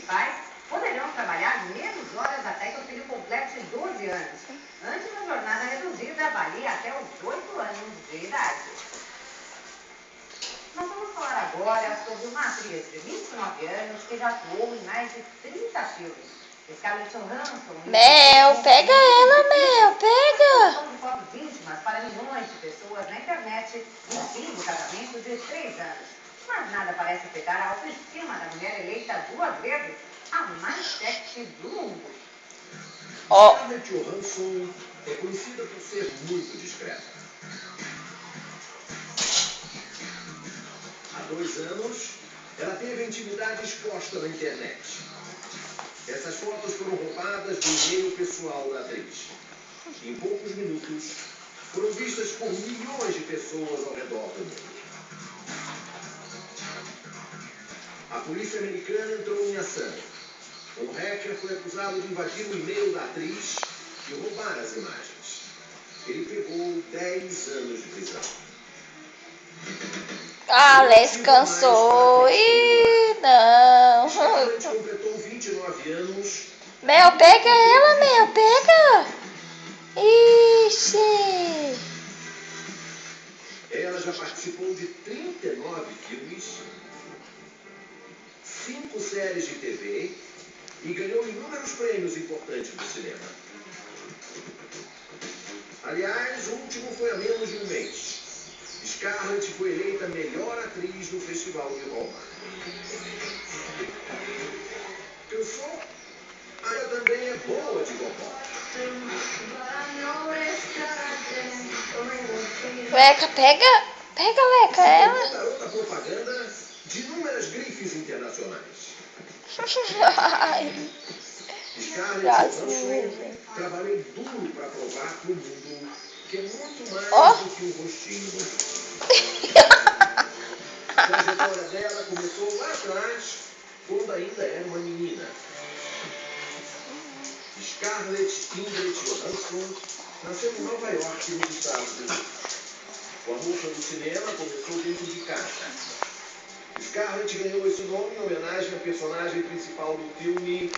Pais poderão trabalhar menos horas até que o filho complete 12 anos. Antes, a jornada reduzida valia até os 8 anos de idade. Nós vamos falar agora sobre uma atriz de 29 anos que já atuou em mais de 30 filmes. Scarlett Johansson... Mel, pega ela, Mel, pega! ...de fotos íntimas para milhões de pessoas na internet no fim do casamento de 3 anos. Mas nada parece afetar a autoestima da mulher eleita 2 vezes a mais sexy do mundo. Scarlett Johansson é conhecida por ser muito discreta. Há 2 anos, ela teve a intimidade exposta na internet. Essas fotos foram roubadas do e-mail pessoal da atriz. Em poucos minutos, foram vistas por milhões de pessoas ao redor do mundo. A polícia americana entrou em ação. Um hacker foi acusado de invadir o e-mail da atriz e roubar as imagens. Ele pegou 10 anos de prisão. Ah, Les cansou. Ih, não. Scarlett completou 29 anos. Mel, pega ela, Mel, pega. Ixi. Ela já participou de 39 filmes, 5 séries de TV e ganhou inúmeros prêmios importantes do cinema. Aliás, o último foi há menos de um mês. Scarlett foi eleita melhor atriz no Festival de Roma. Cansou? Ela também é boa de gogó. Leca, pega. Pega, Leca, ela. Garota propaganda de inúmeras grifes internacionais. Ai. Scarlett Johansson trabalhou duro para provar para o mundo que é muito mais do que um rostinho bonito. A trajetória dela começou lá atrás, quando ainda era uma menina. Scarlett Ingrid Johansson nasceu em Nova York, nos Estados Unidos. O amor pelo cinema começou dentro de casa. Scarlett ganhou esse nome em homenagem à personagem principal do filme